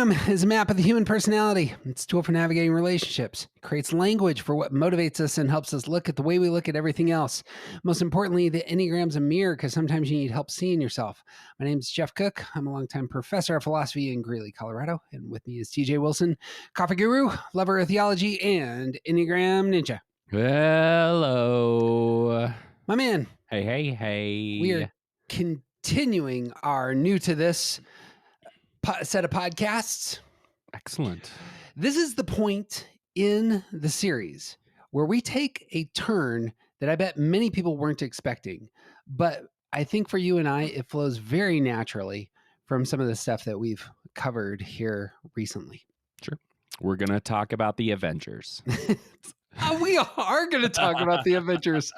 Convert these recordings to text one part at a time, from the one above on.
Enneagram is a map of the human personality. It's a tool for navigating relationships. It creates language for what motivates us and helps us look at the way we look at everything else. Most importantly, the Enneagram's a mirror because sometimes you need help seeing yourself. My name is Jeff Cook. I'm a longtime professor of philosophy in Greeley, Colorado. And with me is TJ Wilson, coffee guru, lover of theology, and Enneagram ninja. Hello. My man. Hey. We are continuing our new to this set of podcasts. Excellent. This is the point in the series where we take a turn that I bet many people weren't expecting. But I think for you and I, it flows very naturally from some of the stuff that we've covered here recently. Sure. We're going to talk about the Avengers. We are going to talk about the Avengers.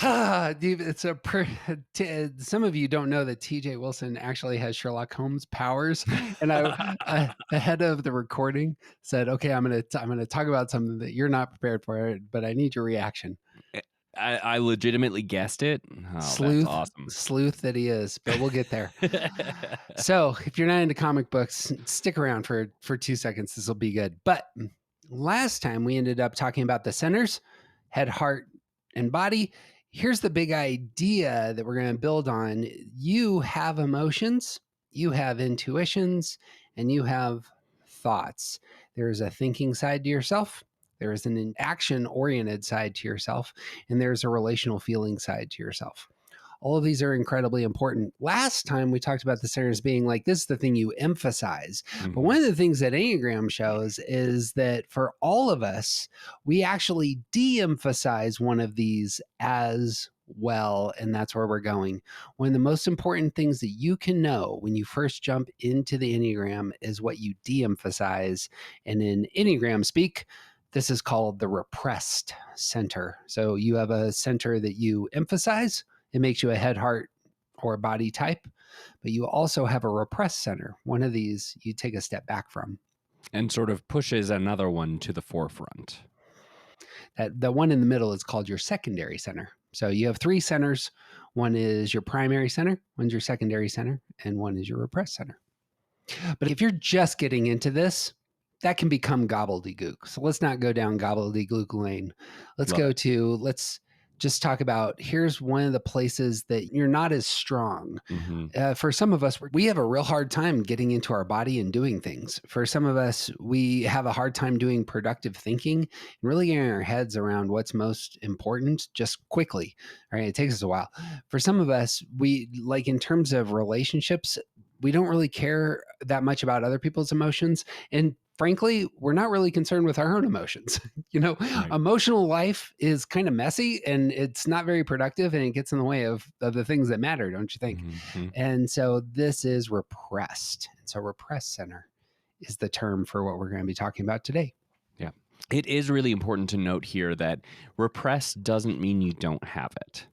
It's some of you don't know that TJ Wilson actually has Sherlock Holmes powers, and I ahead of the recording said, "Okay, I'm gonna talk about something that you're not prepared for, but I need your reaction." I legitimately guessed it. Oh, Sleuth, that's awesome. Sleuth that he is, but we'll get there. So if you're not into comic books, stick around for 2 seconds. This will be good. But last time we ended up talking about the centers, head, heart, and body. Here's the big idea that we're going to build on. You have emotions, you have intuitions, and you have thoughts. There's a thinking side to yourself. There is an action-oriented side to yourself, and there's a relational feeling side to yourself. All of these are incredibly important. Last time we talked about the centers being like, this is the thing you emphasize. Mm-hmm. But one of the things that Enneagram shows is that for all of us, we actually de-emphasize one of these as well. And that's where we're going. One of the most important things that you can know when you first jump into the Enneagram is what you de-emphasize. And in Enneagram speak, this is called the repressed center. So you have a center that you emphasize. It makes you a head, heart, or body type, but you also have a repressed center. One of these you take a step back from. And sort of pushes another one to the forefront. The one in the middle is called your secondary center. So you have 3 centers. One is your primary center, one's your secondary center, and one is your repressed center. But if you're just getting into this, that can become gobbledygook. So let's not go down gobbledygook lane. Let's just talk about, here's one of the places that you're not as strong. Mm-hmm. For some of us, we have a real hard time getting into our body and doing things. For some of us, we have a hard time doing productive thinking and really getting our heads around what's most important just quickly. Right? It takes us a while. For some of us, we like in terms of relationships, we don't really care that much about other people's emotions. And frankly, we're not really concerned with our own emotions. Right. Emotional life is kind of messy and it's not very productive and it gets in the way of the things that matter, don't you think? Mm-hmm. And so this is repressed. So repressed center is the term for what we're going to be talking about today. Yeah. It is really important to note here that repressed doesn't mean you don't have it.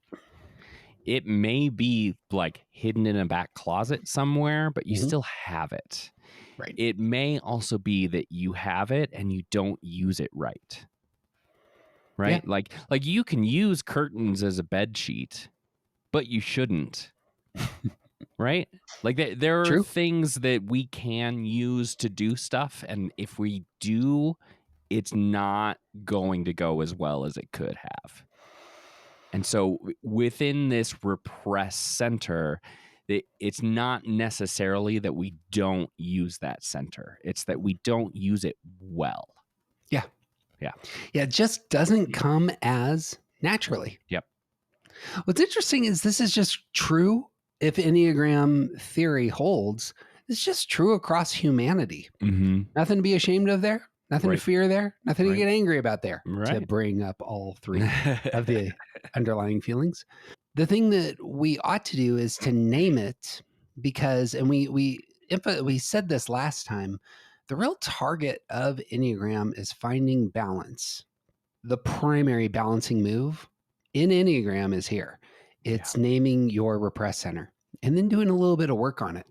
It may be like hidden in a back closet somewhere, but you still have it. Right. It may also be that you have it and you don't use it right. Right? Yeah. Like you can use curtains as a bed sheet, but you shouldn't. Right? Like there are things that we can use to do stuff, and if we do, it's not going to go as well as it could have. And so within this repressed center, it's not necessarily that we don't use that center. It's that we don't use it well. Yeah. It just doesn't come as naturally. Yep. What's interesting is this is just true. If Enneagram theory holds, it's just true across humanity. Mm-hmm. Nothing to be ashamed of there. Nothing to fear there. Nothing to get angry about there. To bring up all 3 of the underlying feelings. The thing that we ought to do is to name it because, and we said this last time, the real target of Enneagram is finding balance. The primary balancing move in Enneagram is here. It's naming your repressed center and then doing a little bit of work on it.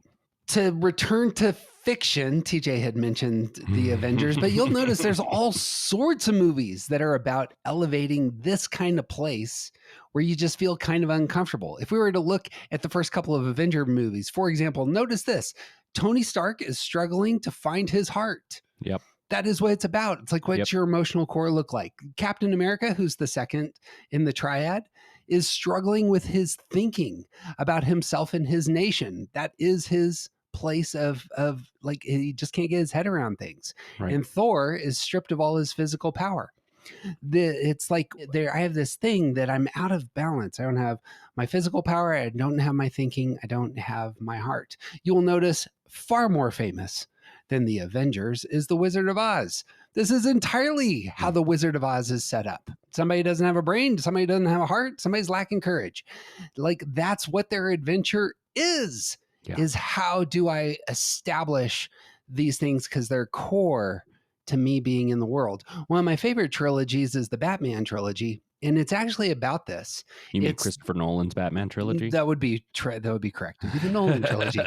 To return to fiction, TJ had mentioned the Avengers, but you'll notice there's all sorts of movies that are about elevating this kind of place where you just feel kind of uncomfortable. If we were to look at the first couple of Avenger movies, for example, notice this. Tony Stark is struggling to find his heart. Yep. That is what it's about. It's like, what's Yep. your emotional core look like? Captain America, who's the second in the triad, is struggling with his thinking about himself and his nation. That is his place of like, he just can't get his head around things. Right. And Thor is stripped of all his physical power. It's like I have this thing that I'm out of balance. I don't have my physical power. I don't have my thinking. I don't have my heart. You will notice far more famous than the Avengers is the Wizard of Oz. This is entirely how the Wizard of Oz is set up. Somebody doesn't have a brain. Somebody doesn't have a heart. Somebody's lacking courage. Like, that's what their adventure is. Yeah. Is how do I establish these things, because they're core to me being in the world. One of my favorite trilogies is the Batman trilogy, and it's actually about this. You mean It's Christopher Nolan's Batman trilogy? That would be correct. It'd be the Nolan trilogy.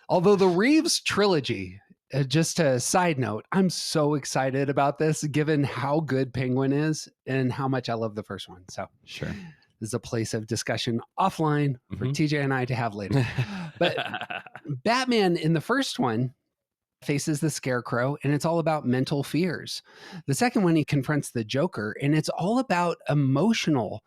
Although the Reeves trilogy, just a side note, I'm so excited about this, given how good Penguin is and how much I love the first one. So Sure. this is a place of discussion offline for TJ and I to have later. But Batman in the first one faces the Scarecrow, and it's all about mental fears. The second one, he confronts the Joker, and it's all about emotional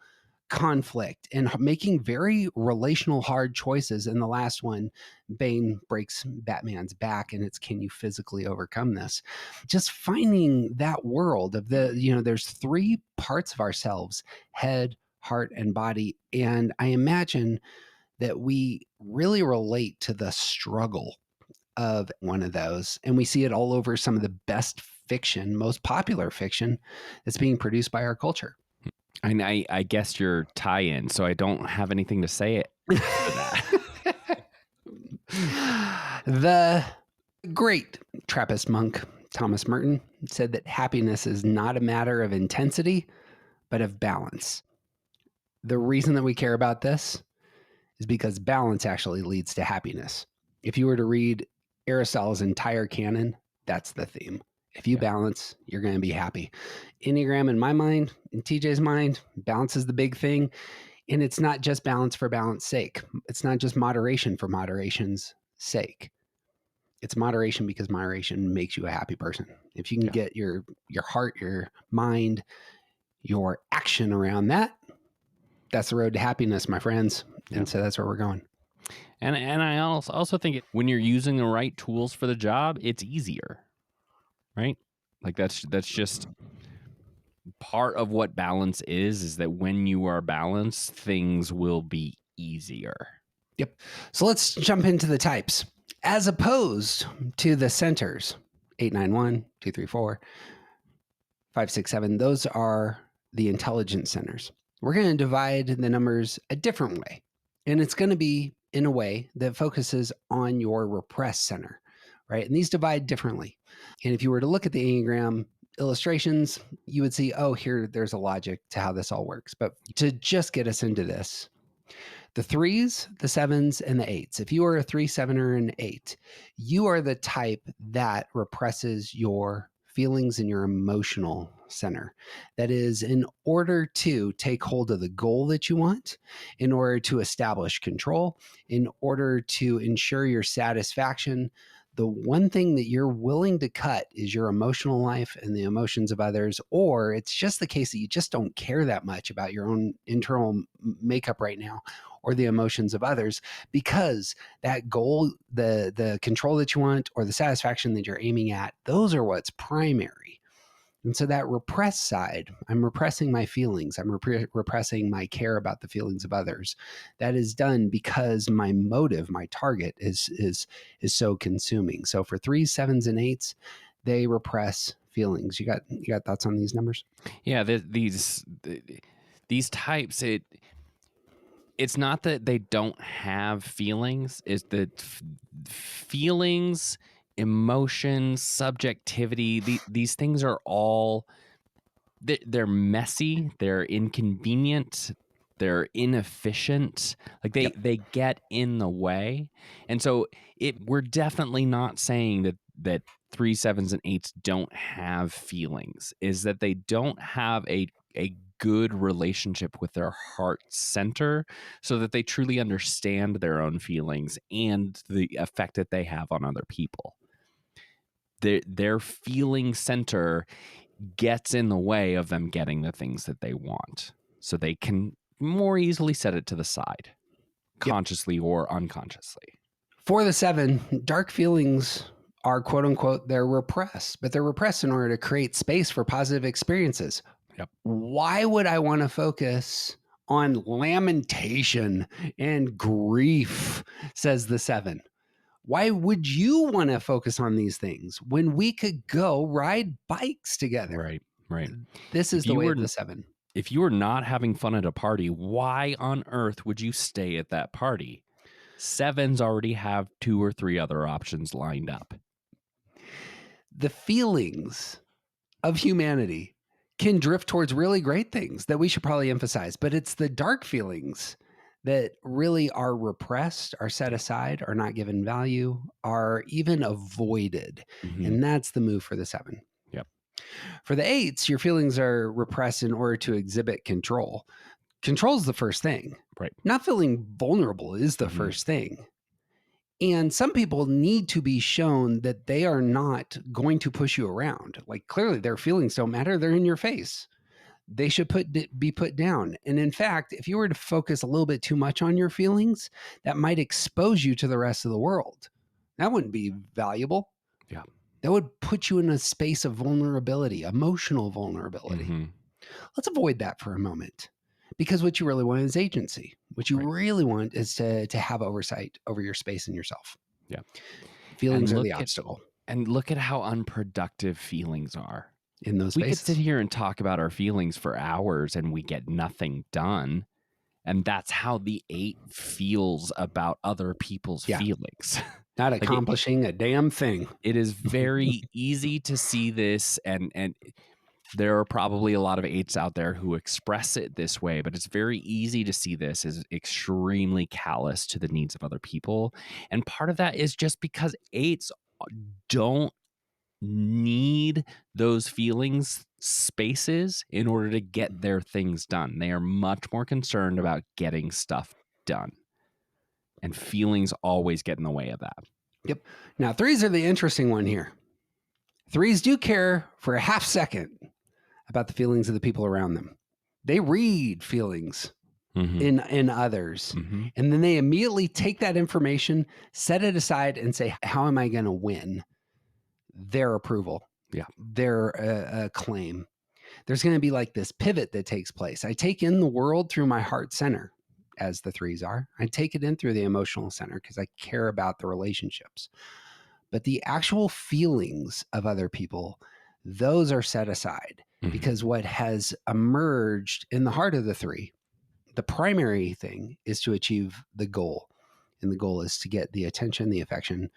conflict and making very relational hard choices. In the last one, Bane breaks Batman's back, and it's, can you physically overcome this? Just finding that world of there's three parts of ourselves: head, heart, and body. And I imagine that we really relate to the struggle of one of those. And we see it all over some of the best fiction, most popular fiction that's being produced by our culture. I guessed your tie-in, so I don't have anything to say it for that. The great Trappist monk Thomas Merton said that happiness is not a matter of intensity, but of balance. The reason that we care about this is because balance actually leads to happiness. If you were to read Aristotle's entire canon, that's the theme. If you balance, you're going to be happy. Enneagram, in my mind, in TJ's mind, balance is the big thing. And it's not just balance for balance sake. It's not just moderation for moderation's sake. It's moderation because moderation makes you a happy person. If you can get your heart, your mind, your action around that, that's the road to happiness, my friends. And so that's where we're going. And I also think when you're using the right tools for the job, it's easier, right? Like that's just part of what balance is that when you are balanced, things will be easier. Yep. So let's jump into the types. As opposed to the centers, 8, 9, 1, 2, 3, 4, 5, 6, 7, those are the intelligence centers. We're going to divide the numbers a different way. And it's going to be in a way that focuses on your repressed center, right? And these divide differently. And if you were to look at the Enneagram illustrations, you would see, oh, here, there's a logic to how this all works. But to just get us into this, the 3s, the 7s, and the 8s. If you are a 3, 7, or an 8, you are the type that represses your feelings in your emotional center. That is, in order to take hold of the goal that you want, in order to establish control, in order to ensure your satisfaction, the one thing that you're willing to cut is your emotional life and the emotions of others, or it's just the case that you just don't care that much about your own internal makeup right now or the emotions of others, because that goal, the control that you want or the satisfaction that you're aiming at, those are what's primary. And so that repressed side, I'm repressing my feelings. I'm repressing my care about the feelings of others. That is done because my motive, my target is so consuming. So for 3s, 7s, and 8s, they repress feelings. You got thoughts on these numbers? Yeah, these types, it's not that they don't have feelings. It's that feelings, emotions, subjectivity, these things are all, they're messy, they're inconvenient, they're inefficient. Like they get in the way. And so we're definitely not saying that 3, 7s, and 8s don't have feelings. Is that they don't have a good relationship with their heart center so that they truly understand their own feelings and the effect that they have on other people. Their feeling center gets in the way of them getting the things that they want. So they can more easily set it to the side, consciously or unconsciously. For the 7, dark feelings are quote unquote, they're repressed, but they're repressed in order to create space for positive experiences. Yep. Why would I want to focus on lamentation and grief, says the 7? Why would you want to focus on these things when we could go ride bikes together? Right. This is the way of the 7. If you were not having fun at a party, why on earth would you stay at that party? 7s already have 2 or 3 other options lined up. The feelings of humanity can drift towards really great things that we should probably emphasize, but it's the dark feelings that really are repressed, are set aside, are not given value, are even avoided. Mm-hmm. And that's the move for the 7. Yep. For the 8s, your feelings are repressed in order to exhibit control. Control is the first thing. Right. Not feeling vulnerable is the first thing. And some people need to be shown that they are not going to push you around. Like, clearly their feelings don't matter. They're in your face. They should be put down. And in fact, if you were to focus a little bit too much on your feelings, that might expose you to the rest of the world. That wouldn't be valuable. Yeah. That would put you in a space of vulnerability, emotional vulnerability. Mm-hmm. Let's avoid that for a moment. Because what you really want is agency. What you really want is to have oversight over your space and yourself. Yeah. Feelings are the obstacle. And look at how unproductive feelings are. In those spaces. We could sit here and talk about our feelings for hours and we get nothing done. And that's how the 8 feels about other people's feelings. Not accomplishing a damn thing. It is very easy to see this, and there are probably a lot of 8s out there who express it this way, but it's very easy to see this as extremely callous to the needs of other people. And part of that is just because 8s don't need those feelings spaces in order to get their things done. They are much more concerned about getting stuff done. And feelings always get in the way of that. Yep. Now, 3s are the interesting one here. 3s do care for a half second about the feelings of the people around them. They read feelings in others. And then they immediately take that information, set it aside, and say, how am I going to win their approval? Their acclaim. There's going to be like this pivot that takes place. I take in the world through my heart center, as the 3s are. I take it in through the emotional center because I care about the relationships. But the actual feelings of other people, those are set aside because what has emerged in the heart of the 3, the primary thing is to achieve the goal. And the goal is to get the attention, the affection,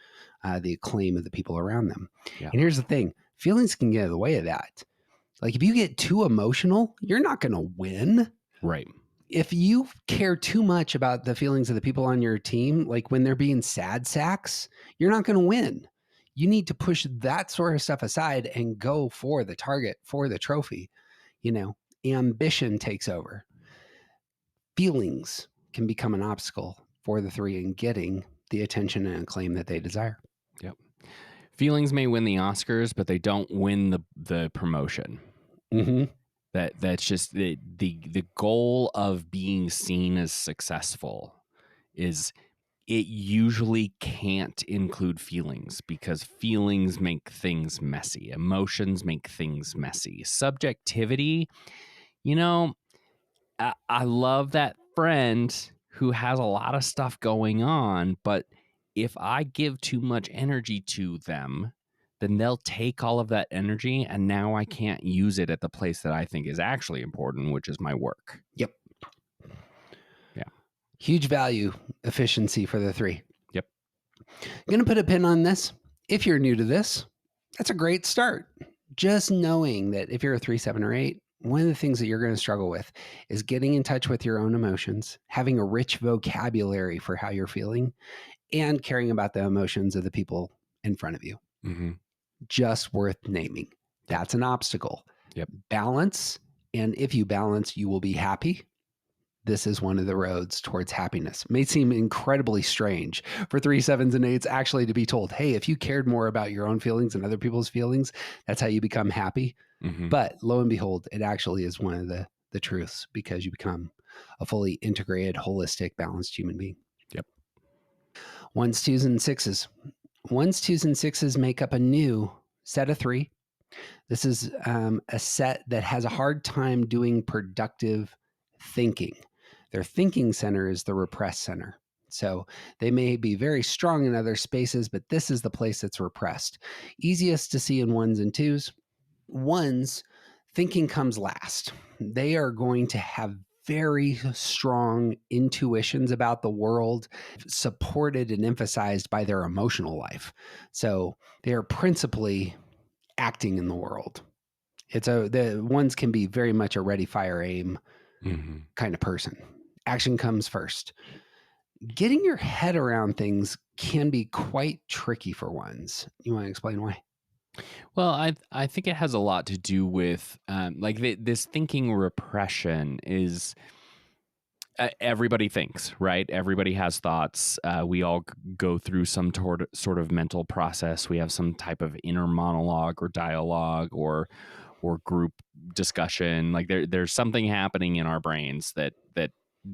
the acclaim of the people around them. And here's the thing. Feelings can get in the way of that. Like if you get too emotional, you're not going to win. Right. If you care too much about the feelings of the people on your team, like when they're being sad sacks, you're not going to win. You need to push that sort of stuff aside and go for the target, for the trophy. You know, ambition takes over. Feelings can become an obstacle for the 3 in getting the attention and acclaim that they desire. Yep. Feelings may win the Oscars, but they don't win the promotion. That's just the goal of being seen as successful is it usually can't include feelings because feelings make things messy. Emotions make things messy. Subjectivity, you know, I love that friend who has a lot of stuff going on, but if I give too much energy to them, then they'll take all of that energy and now I can't use it at the place that I think is actually important, which is my work. Yep. Yeah. Huge value efficiency for the 3. Yep. I'm going to put a pin on this. If you're new to this, that's a great start. Just knowing that if you're a 3, 7, or 8, one of the things that you're going to struggle with is getting in touch with your own emotions, having a rich vocabulary for how you're feeling, and caring about the emotions of the people in front of you. Just worth naming. That's an obstacle. Yep. Balance And if you balance, you will be happy. This is one of the roads towards happiness. It may seem incredibly strange for 3 7s and 8s actually to be told, hey, if you cared more about your own feelings and other people's feelings, that's how you become happy. Mm-hmm. But lo and behold, it actually is one of the truths, because you become a fully integrated, holistic, balanced human being. Yep. 1s, 2s, and 6s. 1s, 2s, and 6s make up a new set of 3. This is a set that has a hard time doing productive thinking. Their thinking center is the repressed center. So they may be very strong in other spaces, but this is the place that's repressed. Easiest to see in 1s and 2s. 1s, thinking comes last. They are going to have very strong intuitions about the world, supported and emphasized by their emotional life. So they are principally acting in the world. The 1s can be very much a ready, fire, aim kind of person. Action comes first. Getting your head around things can be quite tricky for 1s. You want to explain why? Well, I think it has a lot to do with this thinking repression is everybody thinks, right? Everybody has thoughts. We all go through some sort of mental process. We have some type of inner monologue or dialogue or group discussion. Like there's something happening in our brains that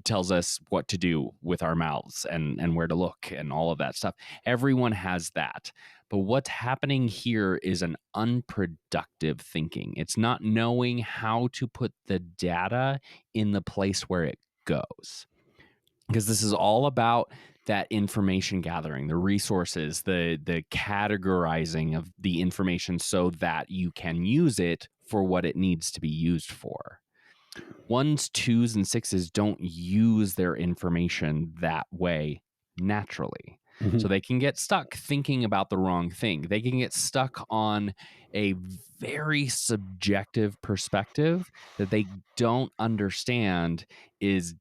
tells us what to do with our mouths and where to look and all of that stuff. Everyone has that. But what's happening here is an unproductive thinking. It's not knowing how to put the data in the place where it goes. Because this is all about that information gathering, the resources, the categorizing of the information so that you can use it for what it needs to be used for. 1s, 2s, and 6s don't use their information that way naturally. Mm-hmm. So they can get stuck thinking about the wrong thing. They can get stuck on a very subjective perspective that they don't understand is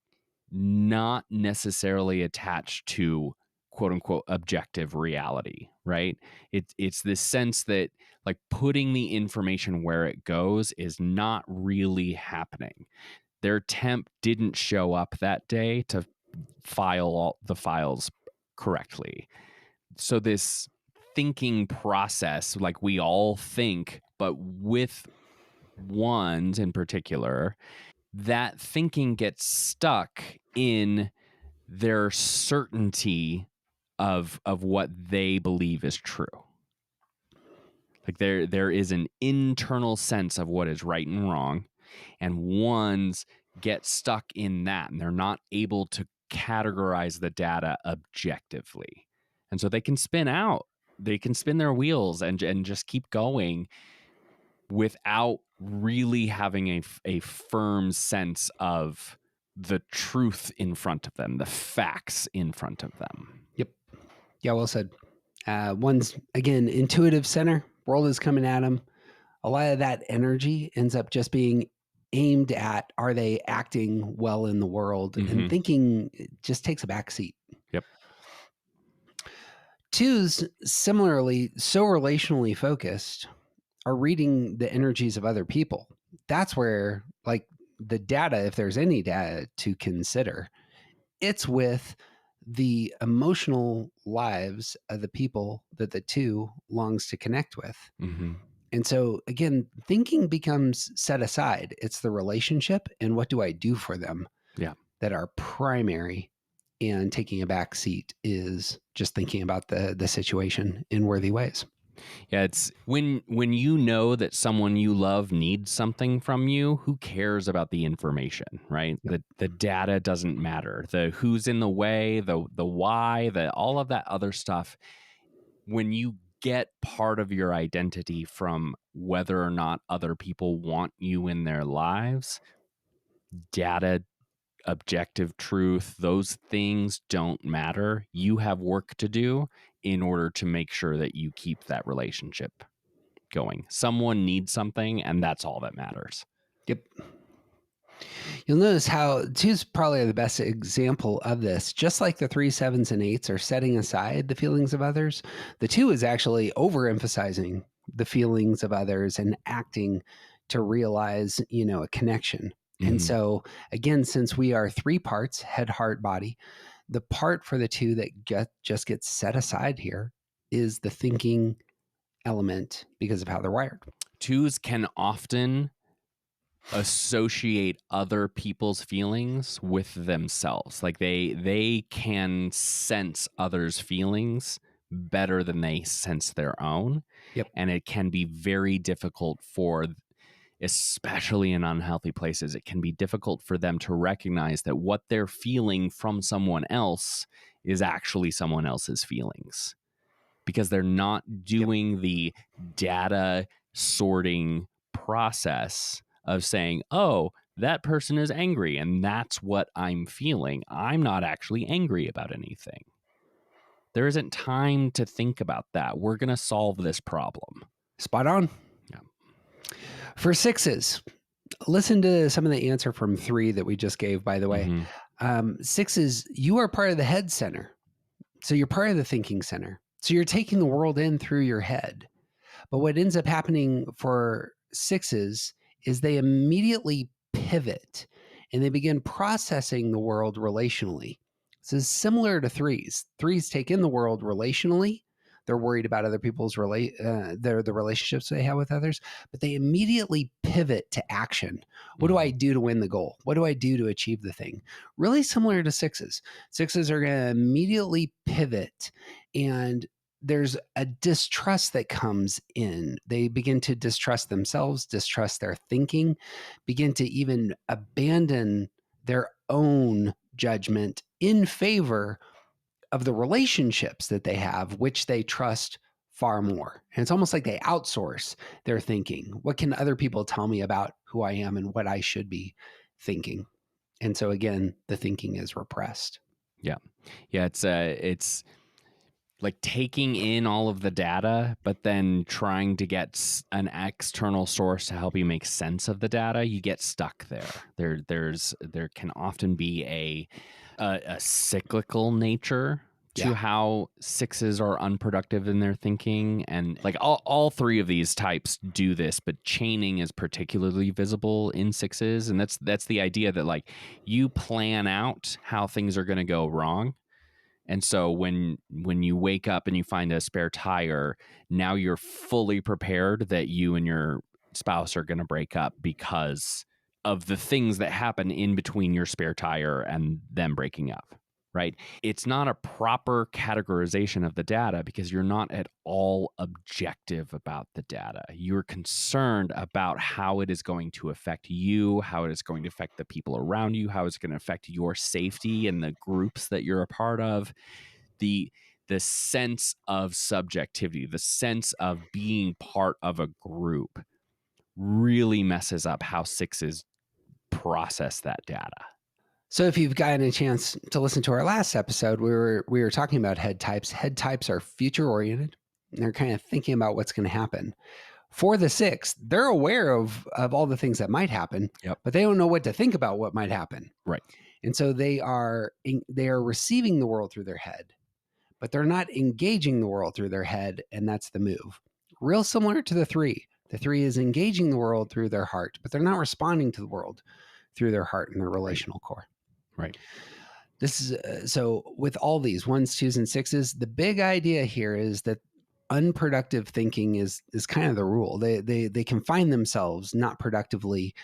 not necessarily attached to quote unquote objective reality, right? It's this sense that like putting the information where it goes is not really happening. Their temp didn't show up that day to file all the files correctly. So this thinking process, like we all think, but with 1s in particular, that thinking gets stuck in their certainty of what they believe is true. Like there is an internal sense of what is right and wrong, and 1s get stuck in that, and they're not able to categorize the data objectively. And so they can spin out, they can spin their wheels and just keep going without really having a firm sense of the truth in front of them, the facts in front of them. Yep. Yeah, well said. 1s, again, intuitive center, world is coming at them. A lot of that energy ends up just being aimed at, are they acting well in the world? And thinking just takes a back seat. Yep. 2s, similarly, so relationally focused, are reading the energies of other people. That's where, like, the data, if there's any data to consider, it's with the emotional lives of the people that the 2 longs to connect with. And so, again, thinking becomes set aside. It's the relationship and what do I do for them that are primary, and taking a back seat is just thinking about the situation in worthy ways. Yeah, it's when you know that someone you love needs something from you, who cares about the information, right? Yep. The data doesn't matter. The who's in the way, the why, all of that other stuff. When you get part of your identity from whether or not other people want you in their lives, data, objective truth, those things don't matter. You have work to do in order to make sure that you keep that relationship going. Someone needs something, and that's all that matters. Yep. You'll notice how 2 is probably the best example of this. Just like the 3, 7s, and 8s are setting aside the feelings of others, the 2 is actually overemphasizing the feelings of others and acting to realize, a connection. And Mhm. so, again, since we are 3 parts, head, heart, body, the part for the 2 that just gets set aside here is the thinking element because of how they're wired. 2s can often associate other people's feelings with themselves. Like they can sense others' feelings better than they sense their own. Yep. And it can be very difficult for, especially in unhealthy places, it can be difficult for them to recognize that what they're feeling from someone else is actually someone else's feelings, because they're not doing the data sorting process of saying, oh, that person is angry and that's what I'm feeling. I'm not actually angry about anything. There isn't time to think about that. We're going to solve this problem. Spot on. Yeah. For 6s, listen to some of the answer from 3 that we just gave, by the way. Mhm. 6s, you are part of the head center. So you're part of the thinking center. So you're taking the world in through your head. But what ends up happening for 6s is they immediately pivot and they begin processing the world relationally. This is similar to 3s. 3s take in the world relationally. They're worried about other people's the relationships they have with others, but they immediately pivot to action. What do I do to win the goal? What do I do to achieve the thing? Really similar to 6s. 6s are going to immediately pivot, and there's a distrust that comes in. They begin to distrust themselves, distrust their thinking, begin to even abandon their own judgment in favor of the relationships that they have, which they trust far more. And it's almost like they outsource their thinking. What can other people tell me about who I am and what I should be thinking? And so again, the thinking is repressed. Yeah. Yeah. It's like taking in all of the data, but then trying to get an external source to help you make sense of the data. You get stuck there. There can often be a cyclical nature to Yeah. how 6s are unproductive in their thinking. And like all 3 of these types do this, but chaining is particularly visible in 6s. And that's the idea that like you plan out how things are going to go wrong. And so when you wake up and you find a spare tire, now you're fully prepared that you and your spouse are going to break up because of the things that happen in between your spare tire and them breaking up, right? It's not a proper categorization of the data because you're not at all objective about the data. You're concerned about how it is going to affect you, how it is going to affect the people around you, how it's going to affect your safety and the groups that you're a part of. The sense of subjectivity, the sense of being part of a group really messes up how 6s process that data. So if you've gotten a chance to listen to our last episode, we were talking about head types. Head types are future oriented. They're kind of thinking about what's going to happen. For the 6, they're aware of all the things that might happen, Yep. but they don't know what to think about what might happen. Right. And so they are receiving the world through their head, but they're not engaging the world through their head, and that's the move. Real similar to the 3. The 3 is engaging the world through their heart, but they're not responding to the world through their heart and their relational core. Right. This is so with all these 1s, 2s, and 6s, the big idea here is that unproductive thinking is kind of the rule. They can find themselves not productively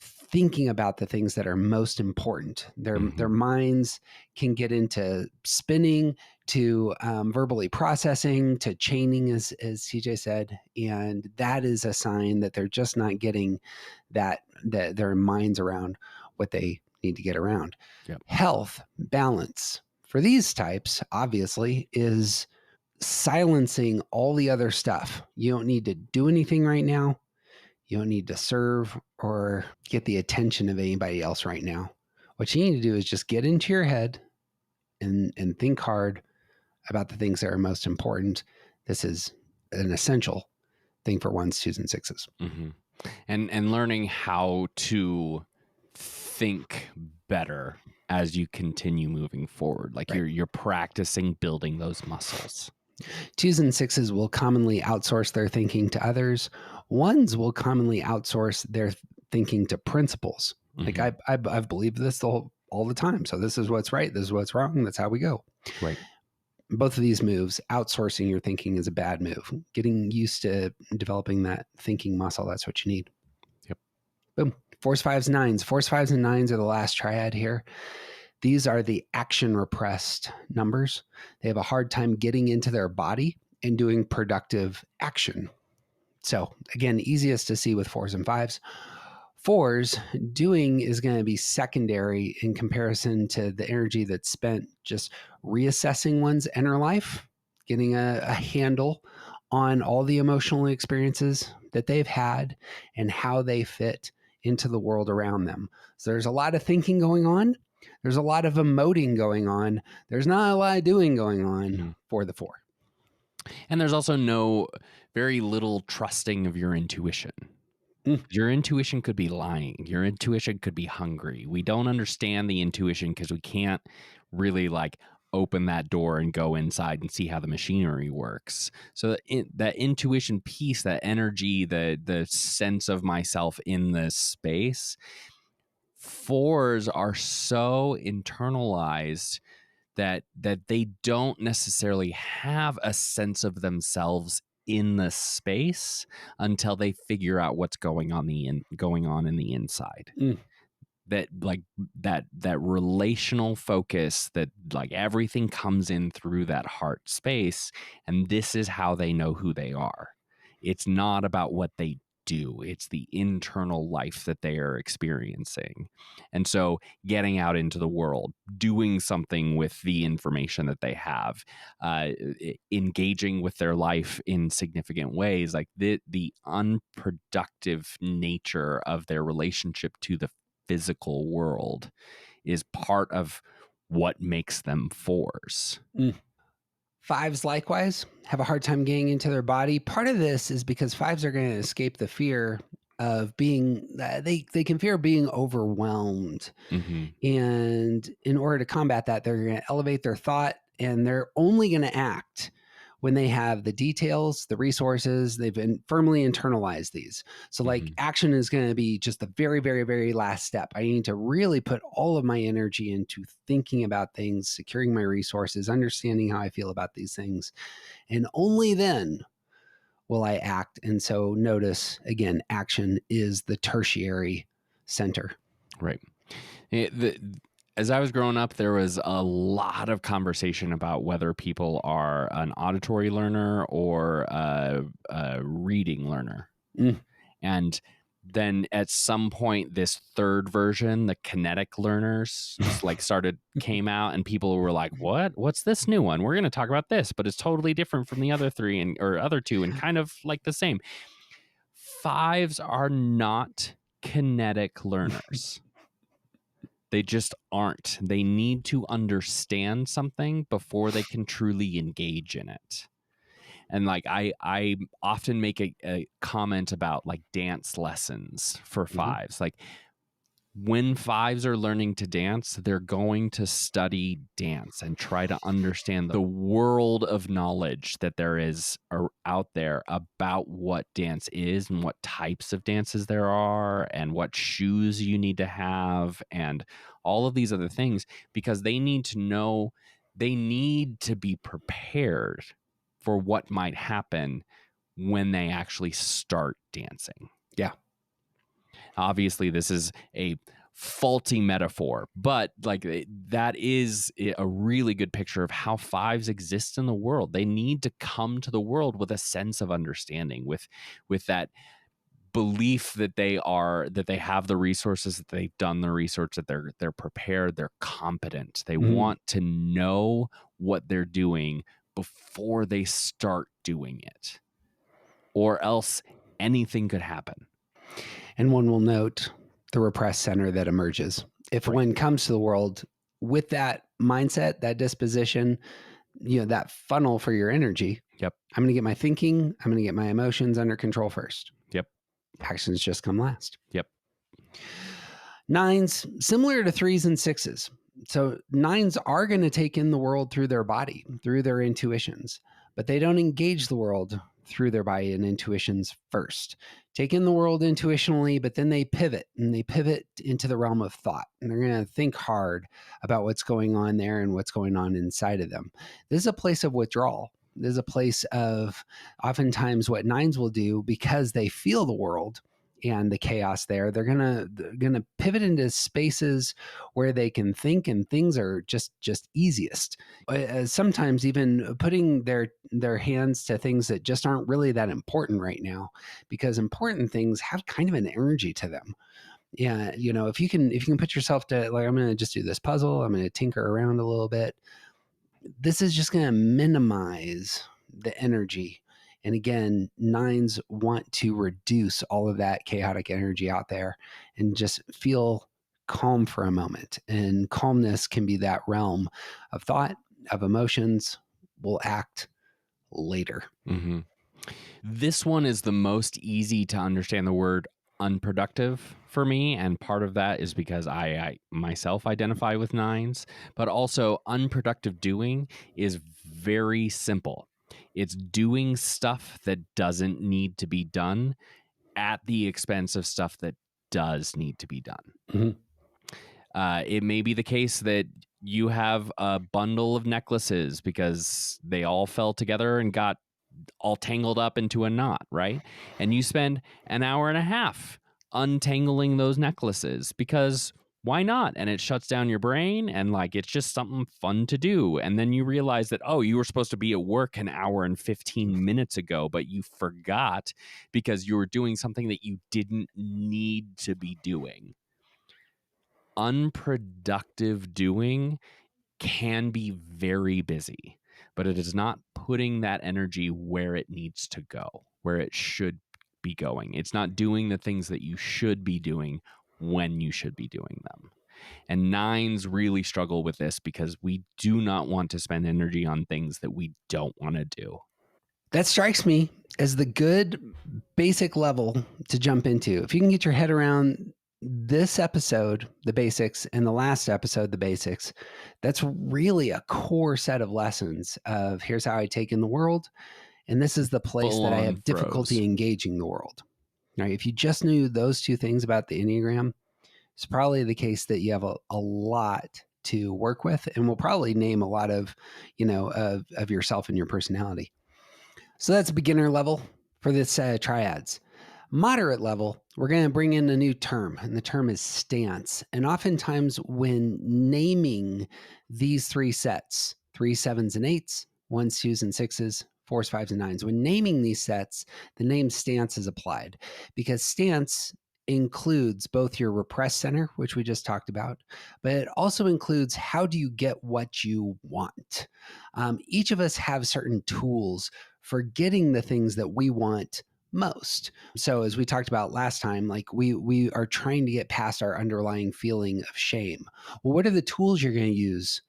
thinking about the things that are most important. Their minds can get into spinning, to verbally processing, to chaining, as TJ said, and that is a sign that they're just not getting that their minds around what they need to get around. Yep. Health, balance for these types, obviously, is silencing all the other stuff. You don't need to do anything right now. You don't need to serve or get the attention of anybody else right now. What you need to do is just get into your head and think hard about the things that are most important. This is an essential thing for 1s, 2s, and 6s. Mm-hmm. And learning how to think better as you continue moving forward. Like Right. you're practicing building those muscles. Twos and sixes will commonly outsource their thinking to others. Ones will commonly outsource their thinking to principles. Like I've believed this all the time. So this is what's right. This is what's wrong. That's how we go. Right. Both of these moves, outsourcing your thinking is a bad move. Getting used to developing that thinking muscle, that's what you need. Yep. Boom. Fours, fives, nines. Fours, fives, and nines are the last triad here. These are the action repressed numbers. They have a hard time getting into their body and doing productive action. So again, easiest to see with fours and fives. Fours, doing is going to be secondary in comparison to the energy that's spent just reassessing one's inner life, getting a handle on all the emotional experiences that they've had and how they fit into the world around them. So there's a lot of thinking going on. There's a lot of emoting going on. There's not a lot of doing going on for the four. And there's also very little trusting of your intuition. Your intuition could be lying. Your intuition could be hungry. We don't understand the intuition because we can't really open that door and go inside and see how the machinery works. So that intuition piece, that energy, the sense of myself in this space, fours are so internalized that they don't necessarily have a sense of themselves in the space until they figure out what's going on in the inside. That relational focus, that everything comes in through that heart space, and this is how they know who they are. It's not about what they do, it's the internal life that they are experiencing. And so getting out into the world, doing something with the information that they have, engaging with their life in significant ways, the unproductive nature of their relationship to the physical world is part of what makes them fours. Fives likewise have a hard time getting into their body. Part of this is because fives are going to escape the fear of being, they can fear being overwhelmed. And in order to combat that, they're going to elevate their thought, and they're only going to act when they have the details, the resources, they've been firmly internalized these. So action is going to be just the very, very, very last step. I need to really put all of my energy into thinking about things, securing my resources, understanding how I feel about these things. And only then will I act. And so notice again, action is the tertiary center. Right. As I was growing up, there was a lot of conversation about whether people are an auditory learner or a reading learner. And then at some point, this third version, the kinetic learners, came out, and people were like, what's this new one? We're going to talk about this, but it's totally different from the other three or other two, and kind of like the same. Fives are not kinetic learners. They just aren't. They need to understand something before they can truly engage in it. And I often make a comment about dance lessons for fives. When fives are learning to dance, they're going to study dance and try to understand the world of knowledge that there is out there about what dance is and what types of dances there are and what shoes you need to have and all of these other things, because they need to know, they need to be prepared for what might happen when they actually start dancing. Yeah. Obviously, this is a faulty metaphor, but that is a really good picture of how fives exist in the world. They need to come to the world with a sense of understanding, with that belief that they have the resources, that they've done the research, that they're prepared, they're competent. They want to know what they're doing before they start doing it, or else anything could happen. And one will note the repressed center that emerges. If one comes to the world with that mindset, that disposition, that funnel for your energy. Yep. I'm going to get my thinking, I'm going to get my emotions under control first. Yep. Actions just come last. Yep. Nines, similar to threes and sixes. So nines are going to take in the world through their body, through their intuitions, but they don't engage the world through their body and intuitions first. Take in the world intuitionally, but then they pivot into the realm of thought. And they're going to think hard about what's going on there and what's going on inside of them. This is a place of withdrawal. This is a place of oftentimes what nines will do because they feel the world and the chaos there. They're gonna pivot into spaces where they can think and things are just easiest. Sometimes even putting their hands to things that just aren't really that important right now, because important things have kind of an energy to them. Yeah, if you can put yourself to, like, I'm going to just do this puzzle, I'm going to tinker around a little bit, this is just going to minimize the energy. And again, nines want to reduce all of that chaotic energy out there and just feel calm for a moment. And calmness can be that realm of thought, of emotions. We'll act later. Mm-hmm. This one is the most easy to understand the word unproductive for me. And part of that is because I myself identify with nines, but also unproductive doing is very simple. It's doing stuff that doesn't need to be done at the expense of stuff that does need to be done. Mm-hmm. It may be the case that you have a bundle of necklaces because they all fell together and got all tangled up into a knot, right? And you spend an hour and a half untangling those necklaces because why not? And it shuts down your brain and like it's just something fun to do. And then you realize that, oh, you were supposed to be at work an hour and 15 minutes ago, but you forgot because you were doing something that you didn't need to be doing. Unproductive doing can be very busy, but it is not putting that energy where it needs to go, where it should be going. It's not doing the things that you should be doing when you should be doing them. And nines really struggle with this because we do not want to spend energy on things that we don't want to do. That strikes me as the good basic level to jump into. If you can get your head around this episode, the basics, and the last episode, the basics, that's really a core set of lessons of here's how I take in the world. And this is the place that I have difficulty engaging the world. Right? If you just knew those two things about the Enneagram, it's probably the case that you have a lot to work with, and we'll probably name a lot of, of yourself and your personality. So that's beginner level for this triads. Moderate level, we're going to bring in a new term, and the term is stance. And oftentimes when naming these three sets, 3s, 7s, and 8s, 1s, 2s, and 6s, 4s, 5s, and 9s, when naming these sets, the name stance is applied because stance includes both your repressed center, which we just talked about, but it also includes how do you get what you want. Each of us have certain tools for getting the things that we want most. So as we talked about last time, like we are trying to get past our underlying feeling of shame. Well, what are the tools you're going to use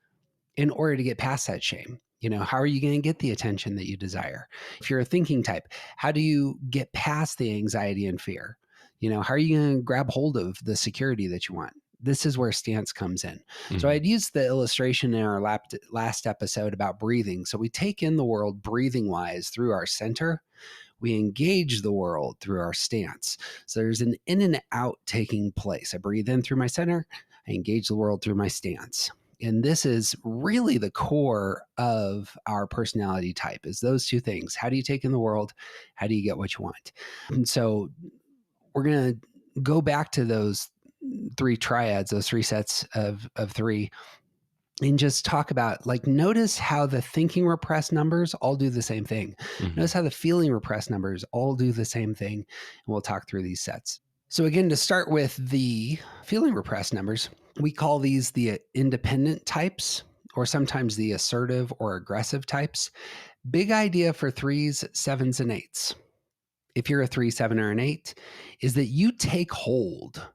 in order to get past that shame? How are you going to get the attention that you desire? If you're a thinking type, how do you get past the anxiety and fear? How are you going to grab hold of the security that you want? This is where stance comes in. Mm-hmm. So I'd used the illustration in our last episode about breathing. So we take in the world breathing wise through our center. We engage the world through our stance. So there's an in and out taking place. I breathe in through my center. I engage the world through my stance. And this is really the core of our personality type, is those two things. How do you take in the world? How do you get what you want? And so we're going to go back to those three triads, those three sets of three, and just talk about, like, notice how the thinking repressed numbers all do the same thing. Mm-hmm. Notice how the feeling repressed numbers all do the same thing. And we'll talk through these sets. So again, to start with the feeling repressed numbers, we call these the independent types, or sometimes the assertive or aggressive types. Big idea for 3s, 7s, and 8s. If you're a 3, 7, or an 8, is that you take hold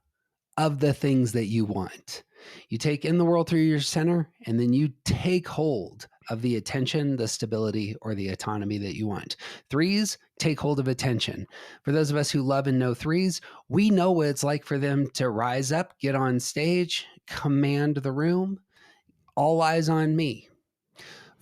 of the things that you want. You take in the world through your center, and then you take hold of the attention, the stability, or the autonomy that you want. 3s take hold of attention. For those of us who love and know 3s, we know what it's like for them to rise up, get on stage, command the room, all eyes on me.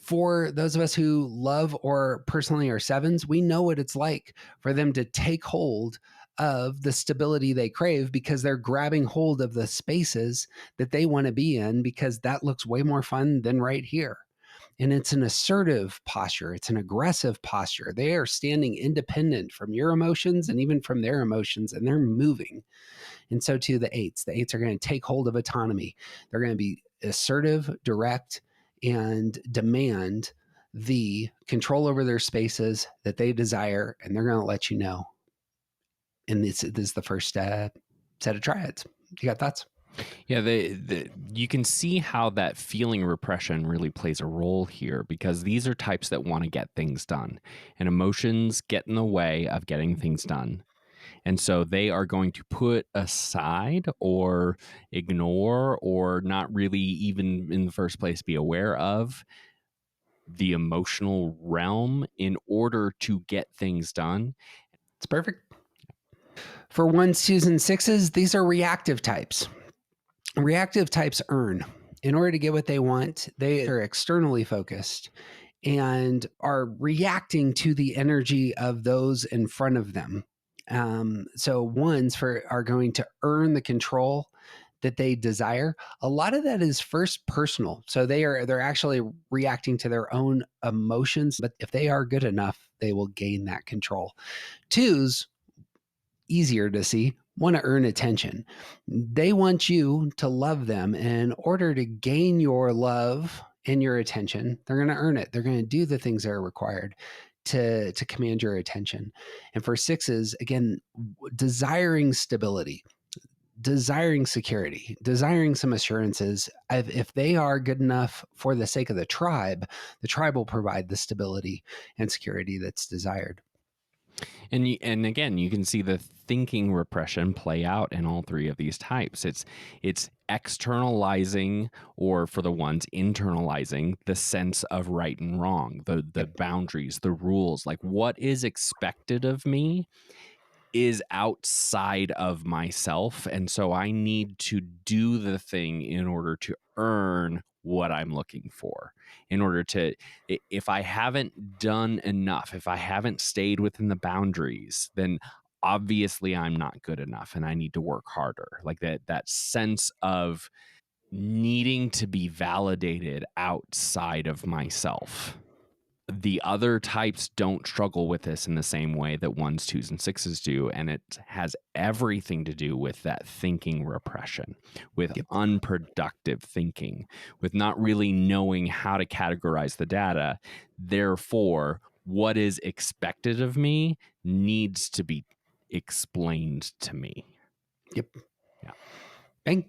For those of us who love or personally are sevens, we know what it's like for them to take hold of the stability they crave because they're grabbing hold of the spaces that they want to be in because that looks way more fun than right here. And it's an assertive posture. It's an aggressive posture. They are standing independent from your emotions and even from their emotions, and they're moving. And so too the eights. The eights are going to take hold of autonomy. They're going to be assertive, direct, and demand the control over their spaces that they desire, and they're going to let you know. And this is the first set of triads. You got thoughts? Yeah, you can see how that feeling repression really plays a role here, because these are types that want to get things done, and emotions get in the way of getting things done. And so they are going to put aside or ignore or not really even in the first place be aware of the emotional realm in order to get things done. It's perfect. For ones, twos, and sixes, these are reactive types. Reactive types earn. In order to get what they want, they are externally focused and are reacting to the energy of those in front of them. So ones are going to earn the control that they desire. A lot of that is first personal. So they're actually reacting to their own emotions, but if they are good enough, they will gain that control. Twos, easier to see, want to earn attention. They want you to love them. And in order to gain your love and your attention, they're going to earn it. They're going to do the things that are required to command your attention. And for sixes, again, desiring stability, desiring security, desiring some assurances. If they are good enough for the sake of the tribe will provide the stability and security that's desired. And again, you can see the thinking repression play out in all three of these types. It's externalizing, or for the ones, internalizing the sense of right and wrong, the boundaries, the rules, like what is expected of me is outside of myself. And so I need to do the thing in order to earn what I'm looking for. In order to, if I haven't done enough, if I haven't stayed within the boundaries, then obviously I'm not good enough and I need to work harder. Like that sense of needing to be validated outside of myself. The other types don't struggle with this in the same way that ones, twos, and sixes do. And it has everything to do with that thinking repression, with Yep. unproductive thinking, with not really knowing how to categorize the data. Therefore, what is expected of me needs to be explained to me. Yep. Yeah. Bang.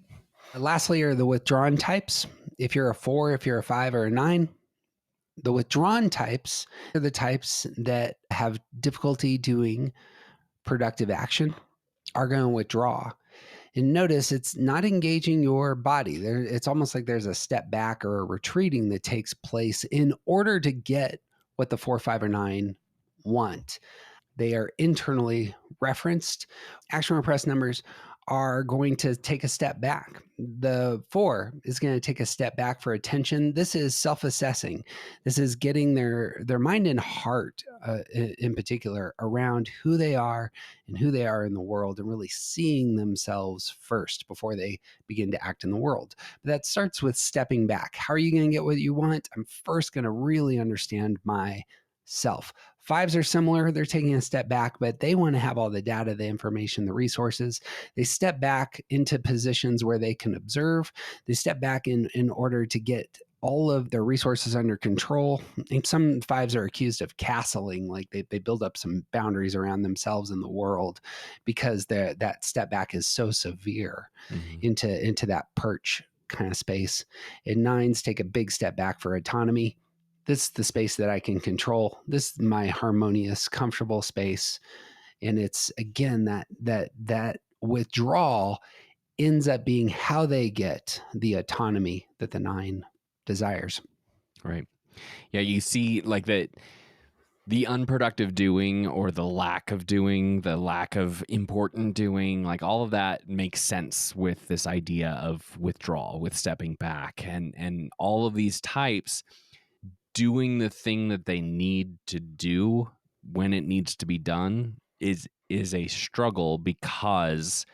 Lastly are the withdrawn types. If you're a 4, if you're a 5, or a 9, the withdrawn types are the types that have difficulty doing productive action, are going to withdraw. And notice it's not engaging your body. It's almost like there's a step back or a retreating that takes place in order to get what the 4, 5, or 9 want. They are internally referenced. Action repressed numbers are going to take a step back. The 4 is going to take a step back for attention. This is self-assessing. This is getting their mind and heart, in particular, around who they are and who they are in the world, and really seeing themselves first before they begin to act in the world. But that starts with stepping back. How are you going to get what you want? I'm first going to really understand myself. 5s are similar. They're taking a step back, but they want to have all the data, the information, the resources. They step back into positions where they can observe. They step back in order to get all of their resources under control. And some 5s are accused of castling, like they build up some boundaries around themselves and the world because that step back is so severe into that perch kind of space. And 9s take a big step back for autonomy. This is the space that I can control. This is my harmonious, comfortable space. And it's again that withdrawal ends up being how they get the autonomy that the 9 desires. Right. Yeah, you see like that the unproductive doing, or the lack of doing, the lack of important doing, like all of that makes sense with this idea of withdrawal, with stepping back, and all of these types doing the thing that they need to do when it needs to be done is a struggle, because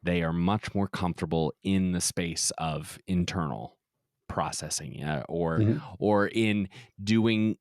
they are much more comfortable in the space of internal processing, or in doing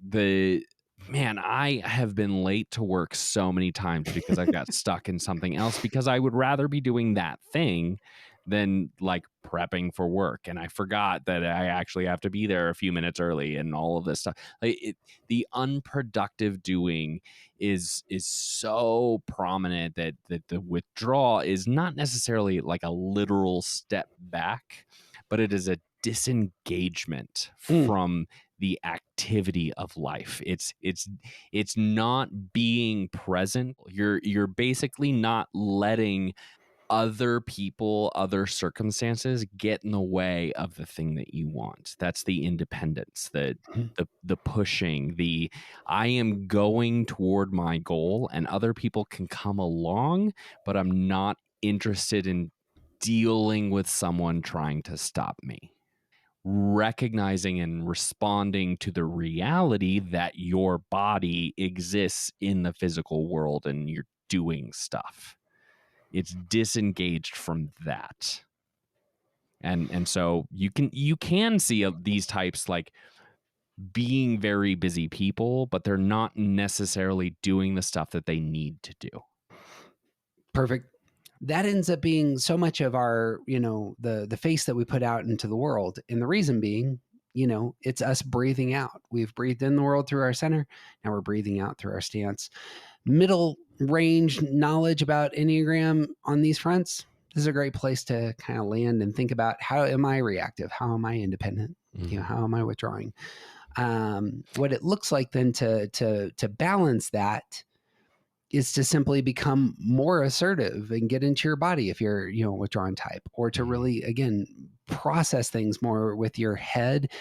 the man. I have been late to work so many times because I got stuck in something else, because I would rather be doing that thing than like prepping for work, and I forgot that I actually have to be there a few minutes early and all of this stuff. The unproductive doing is so prominent that the withdrawal is not necessarily like a literal step back, but it is a disengagement from the activity of life. It's not being present. You're basically not letting other people, other circumstances get in the way of the thing that you want. That's the independence, the pushing, the I am going toward my goal, and other people can come along, but I'm not interested in dealing with someone trying to stop me. Recognizing and responding to the reality that your body exists in the physical world and you're doing stuff. It's disengaged from that. And so you can see these types like being very busy people, but they're not necessarily doing the stuff that they need to do. Perfect. That ends up being so much of our, the face that we put out into the world. And the reason being, it's us breathing out. We've breathed in the world through our center. Now we're breathing out through our stance. Middle range knowledge about Enneagram on these fronts. This is a great place to kind of land and think about, how am I reactive? How am I independent? How am I withdrawing? What it looks like then to balance that is to simply become more assertive and get into your body if you're, withdrawn type, or to really, again, process things more with your head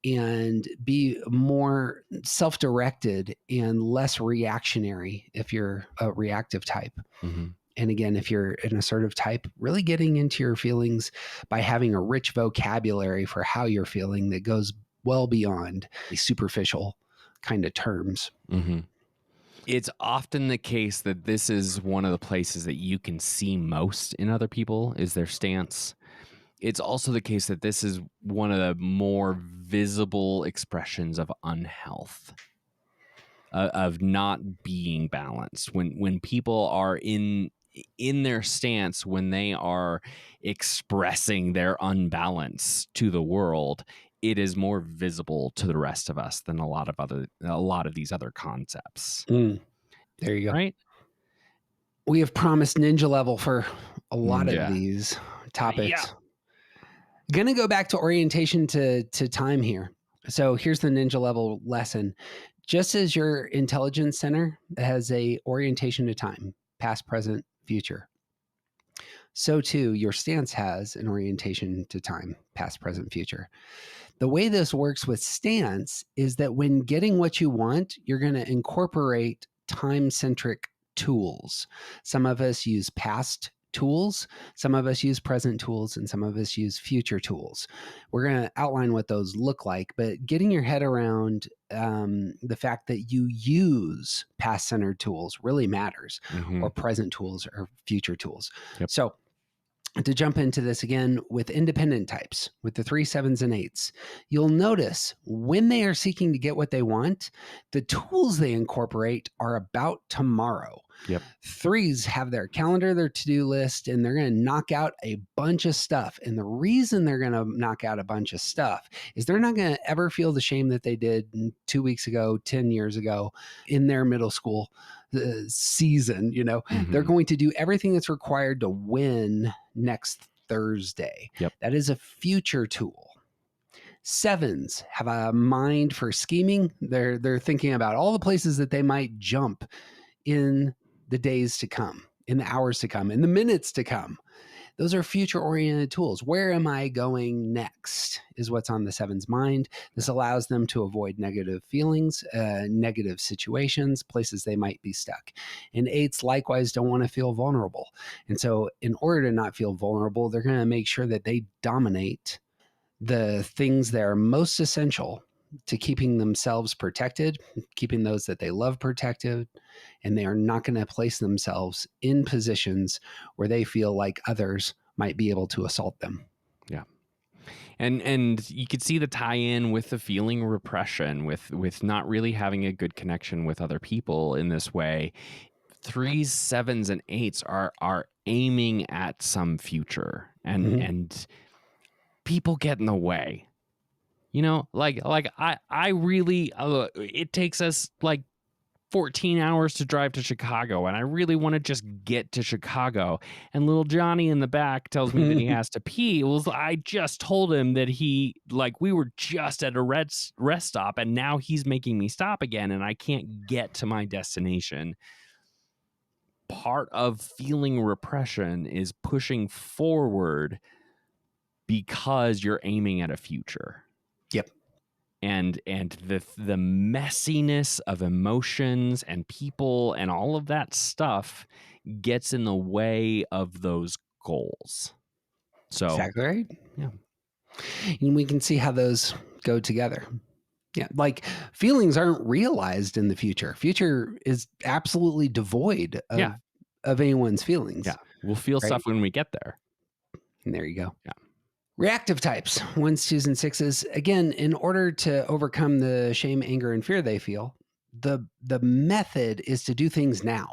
and be more self-directed and less reactionary if you're a reactive type. And again, if you're an assertive type, really getting into your feelings by having a rich vocabulary for how you're feeling that goes well beyond the superficial kind of terms. It's often the case that this is one of the places that you can see most in other people is their stance. It's also the case that this is one of the more visible expressions of unhealth, of not being balanced. When people are in their stance, when they are expressing their unbalance to the world, it is more visible to the rest of us than a lot of these other concepts. There you go. Right? We have promised ninja level for a lot of these topics. Going to go back to orientation to time here. So here's the ninja level lesson. Just as your intelligence center has a orientation to time, past, present, future, so too your stance has an orientation to time, past, present, future. The way this works with stance is that when getting what you want, you're going to incorporate time-centric tools. Some of us use past tools, some of us use present tools, and some of us use future tools. We're going to outline what those look like, but getting your head around the fact that you use past-centered tools really matters, or present tools or future tools. So to jump into this again with independent types, with the 3, 7s, and 8s, you'll notice when they are seeking to get what they want, the tools they incorporate are about tomorrow. 3s have their calendar, their to-do list, and they're going to knock out a bunch of stuff. And the reason they're going to knock out a bunch of stuff is they're not going to ever feel the shame that they did 2 weeks ago, 10 years ago in their middle school season. They're going to do everything that's required to win next Thursday. That is a future tool. 7s have a mind for scheming. They're thinking about all the places that they might jump in the days to come, in the hours to come, in the minutes to come. Those are future-oriented tools. Where am I going next is what's on the 7's mind. This allows them to avoid negative feelings, negative situations, places they might be stuck. And 8s likewise don't want to feel vulnerable. And so in order to not feel vulnerable, they're going to make sure that they dominate the things that are most essential to keeping themselves protected, keeping those that they love protected, and they are not going to place themselves in positions where they feel like others might be able to assault them. Yeah. And you could see the tie-in with the feeling repression, with not really having a good connection with other people in this way. 3s, 7s, and 8s are aiming at some future, and people get in the way. You know, like I really it takes us like 14 hours to drive to Chicago, and I really want to just get to Chicago. And little Johnny in the back tells me that he has to pee. Well, I just told him that we were just at a rest stop, and now he's making me stop again, and I can't get to my destination. Part of feeling repression is pushing forward because you're aiming at a future. Yep. And the messiness of emotions and people and all of that stuff gets in the way of those goals. So Exactly right. Yeah. And we can see how those go together. Yeah, like feelings aren't realized in the future. Future is absolutely devoid of anyone's feelings. Yeah, we'll feel right? stuff when we get there. And there you go. Yeah. Reactive types, 1s, 2s, and 6s. Again, in order to overcome the shame, anger, and fear they feel, the method is to do things now.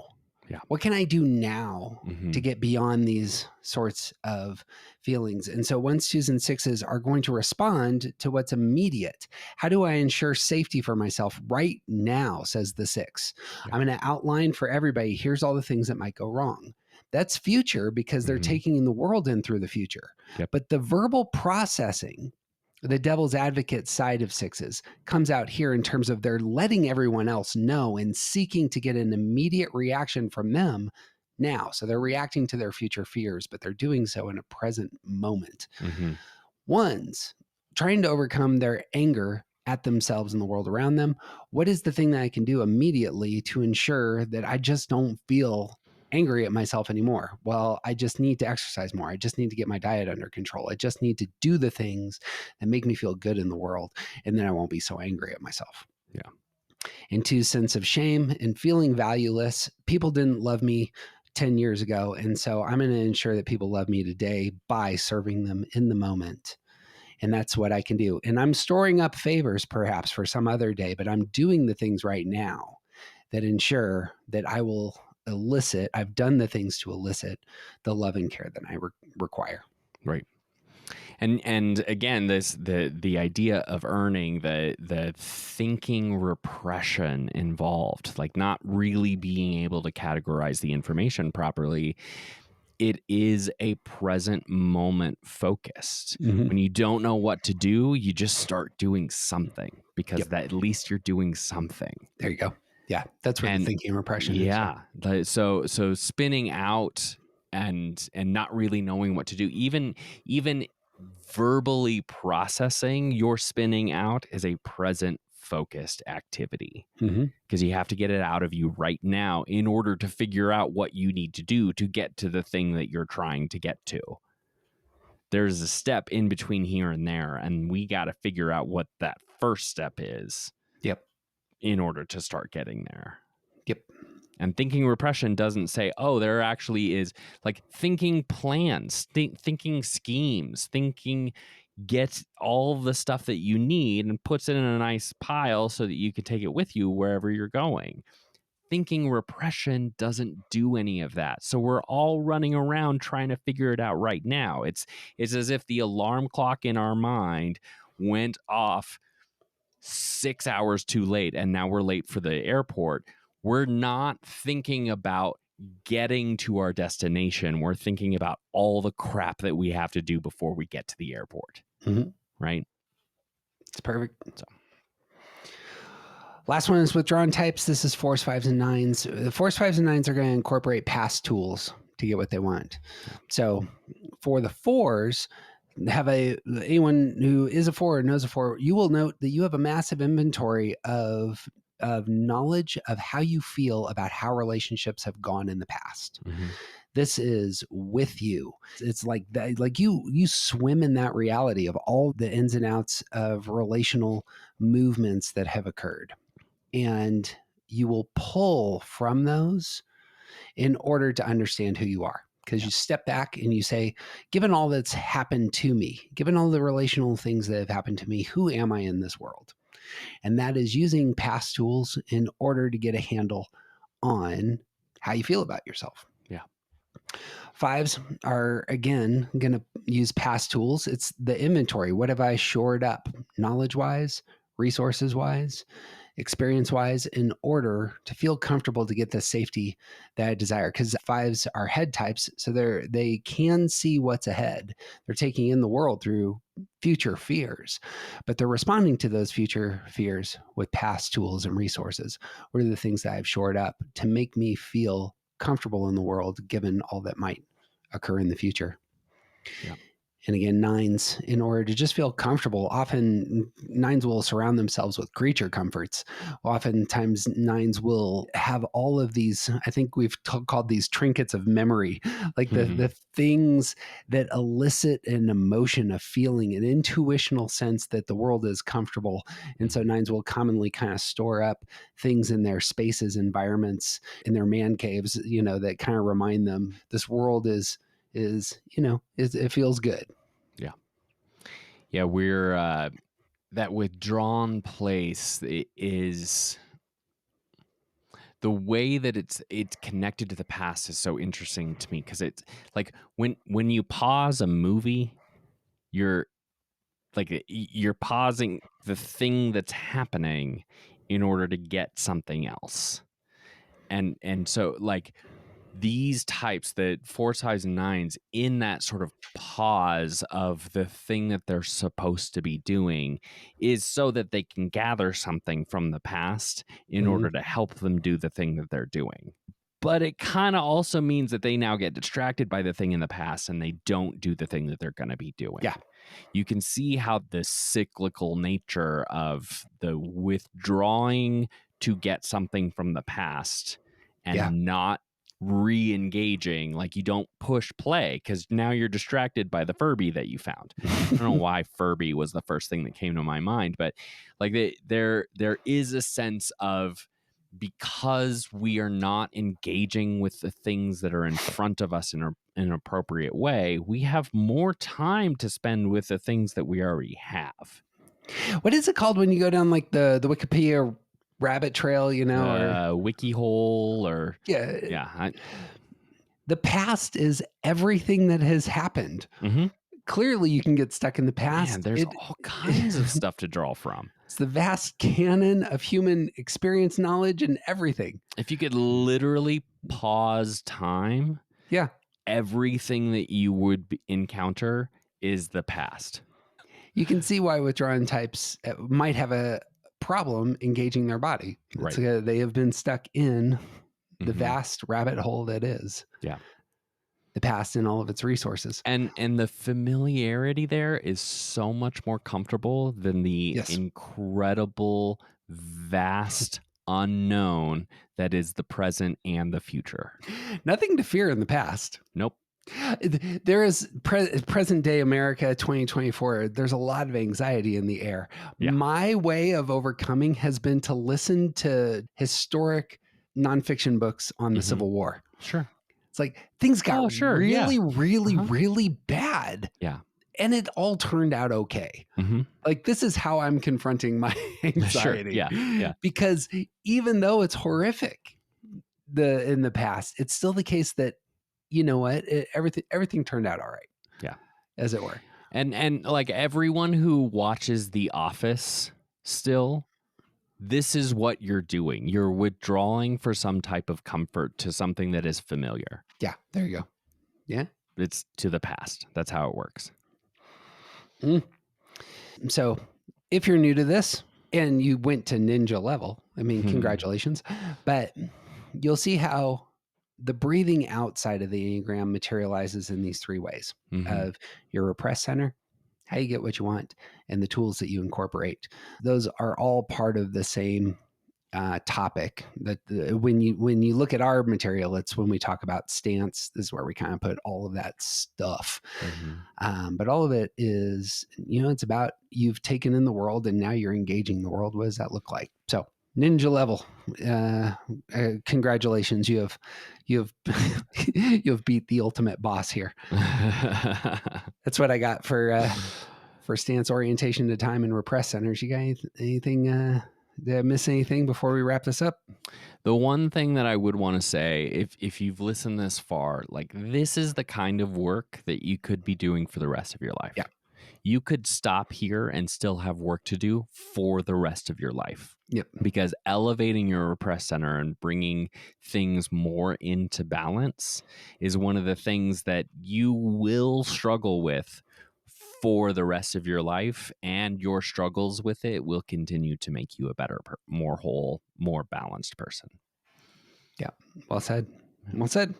Yeah. What can I do now Mhm. to get beyond these sorts of feelings? And so 1s, 2s, and 6s are going to respond to what's immediate. How do I ensure safety for myself right now, says the 6. Yeah. I'm going to outline for everybody, here's all the things that might go wrong. That's future because they're Mhm. taking the world in through the future. Yep. But the verbal processing, the devil's advocate side of 6s, comes out here in terms of they're letting everyone else know and seeking to get an immediate reaction from them now. So they're reacting to their future fears, but they're doing so in a present moment. Mhm. 1s, trying to overcome their anger at themselves and the world around them. What is the thing that I can do immediately to ensure that I just don't feel angry at myself anymore? Well, I just need to exercise more. I just need to get my diet under control. I just need to do the things that make me feel good in the world, and then I won't be so angry at myself. Yeah. And 2, sense of shame and feeling valueless. People didn't love me 10 years ago, and so I'm going to ensure that people love me today by serving them in the moment. And that's what I can do. And I'm storing up favors perhaps for some other day, but I'm doing the things right now that ensure that I will elicit, I've done the things to elicit the love and care that I require. Right. And again, the idea of earning, the thinking repression involved, like not really being able to categorize the information properly. It is a present moment focused. When you don't know what to do, you just start doing something because that at least you're doing something. There you go. Yeah, that's where the thinking repression is. Yeah. So spinning out and not really knowing what to do, even verbally processing your spinning out is a present focused activity, because you have to get it out of you right now in order to figure out what you need to do to get to the thing that you're trying to get to. There's a step in between here and there, and we got to figure out what that first step is. Yep. In order to start getting there. Yep. And thinking repression doesn't say, oh, there actually is, like, thinking plans, thinking schemes, thinking gets all the stuff that you need and puts it in a nice pile so that you can take it with you wherever you're going. Thinking repression doesn't do any of that. So we're all running around trying to figure it out right now. It's as if the alarm clock in our mind went off 6 hours too late, and now we're late for the airport. We're not thinking about getting to our destination. We're thinking about all the crap that we have to do before we get to the airport. Right? It's perfect. So. Last one is withdrawn types. This is 4s, 5s, and 9s. The 4s, 5s, and 9s are going to incorporate past tools to get what they want. So for the 4s, anyone who is a 4 or knows a 4, you will note that you have a massive inventory of knowledge of how you feel about how relationships have gone in the past. This is with you. It's like that, like you swim in that reality of all the ins and outs of relational movements that have occurred. And you will pull from those in order to understand who you are. Because Yeah. you step back and you say, given all that's happened to me, given all the relational things that have happened to me, who am I in this world? And that is using past tools in order to get a handle on how you feel about yourself. Yeah. Fives are, again, going to use past tools. It's the inventory. What have I shored up knowledge wise, resources wise, experience wise, in order to feel comfortable to get the safety that I desire? Because fives are head types, so they can see what's ahead. They're taking in the world through future fears, but they're responding to those future fears with past tools and resources. What are the things that I've shored up to make me feel comfortable in the world, given all that might occur in the future? Yeah. And again, nines, in order to just feel comfortable, often nines will surround themselves with creature comforts. Oftentimes, nines will have all of these, I think we've called these trinkets of memory, like the things that elicit an emotion, a feeling, an intuitional sense that the world is comfortable. And so nines will commonly kind of store up things in their spaces, environments, in their man caves, that kind of remind them this world is it feels good. Yeah, we're that withdrawn place is the way that it's connected to the past is so interesting to me, because it's like when you pause a movie, you're you're pausing the thing that's happening in order to get something else. And so like these types, the 4s, 5s, and 9s, in that sort of pause of the thing that they're supposed to be doing, is so that they can gather something from the past in Mhm. order to help them do the thing that they're doing. But it kind of also means that they now get distracted by the thing in the past and they don't do the thing that they're going to be doing. Yeah. You can see how the cyclical nature of the withdrawing to get something from the past and Yeah. not re-engaging, like you don't push play because now you're distracted by the Furby that you found. I don't know why Furby was the first thing that came to my mind, but like there is a sense of, because we are not engaging with the things that are in front of us in an appropriate way, we have more time to spend with the things that we already have. What is it called when you go down like the Wikipedia rabbit trail, or Wiki hole, or yeah. The past is everything that has happened. Clearly you can get stuck in the Man, past. there's all kinds of stuff to draw from. It's the vast canon of human experience, knowledge, and everything. If you could literally pause time, Yeah. everything that you would encounter is the past. You can see why withdrawn types might have a problem engaging their body. Right. They have been stuck in the vast rabbit hole that is the past and all of its resources. And the familiarity there is so much more comfortable than the incredible, vast unknown that is the present and the future. Nothing to fear in the past. Nope. There is present day America 2024. There's a lot of anxiety in the air. Yeah. My way of overcoming has been to listen to historic nonfiction books on the Civil War. Sure. It's like things got really bad. Yeah. And it all turned out okay. Like this is how I'm confronting my anxiety. Sure. Yeah. Because even though it's horrific in the past, it's still the case that, you know what, everything turned out all right. Yeah. As it were. And like everyone who watches The Office still, this is what you're doing. You're withdrawing for some type of comfort to something that is familiar. Yeah, there you go. Yeah. It's to the past. That's how it works. So if you're new to this and you went to ninja level, I mean, congratulations. But you'll see how the breathing outside of the Enneagram materializes in these three ways of your repressed center, how you get what you want, and the tools that you incorporate. Those are all part of the same topic that when you look at our material, it's when we talk about stance, this is where we kind of put all of that stuff. But all of it is, it's about you've taken in the world and now you're engaging the world. What does that look like? So ninja level, congratulations. You have beat the ultimate boss here. That's what I got for stance, orientation to time, and repressed centers. You got anything? Did I miss anything before we wrap this up? The one thing that I would want to say, if you've listened this far, like this is the kind of work that you could be doing for the rest of your life. Yeah. You could stop here and still have work to do for the rest of your life. Yep. Because elevating your repressed center and bringing things more into balance is one of the things that you will struggle with for the rest of your life, and your struggles with it will continue to make you a better, more whole, more balanced person. Yeah. Well said. Well said.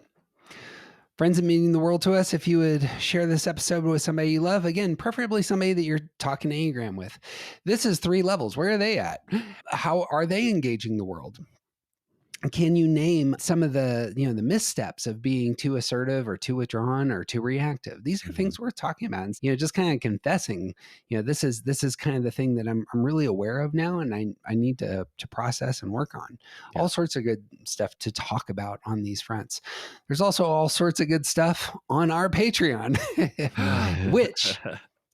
Friends that meaning the world to us, if you would share this episode with somebody you love, again, preferably somebody that you're talking Enneagram with. This is 3 levels. Where are they at? How are they engaging the world? Can you name some of the, the missteps of being too assertive or too withdrawn or too reactive? These are things worth talking about. And, just kind of confessing, this is kind of the thing that I'm really aware of now, and I need to process and work on. Yeah. All sorts of good stuff to talk about on these fronts. There's also all sorts of good stuff on our Patreon, which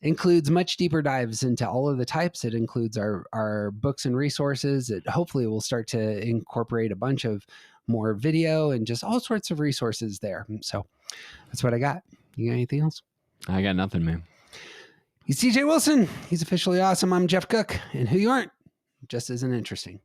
includes much deeper dives into all of the types. It includes our books and resources. It hopefully will start to incorporate a bunch of more video and just all sorts of resources there. So that's what I got. You got anything else? I got nothing, man. He's TJ Wilson. He's officially awesome. I'm Jeff Cook. And who you aren't just isn't interesting.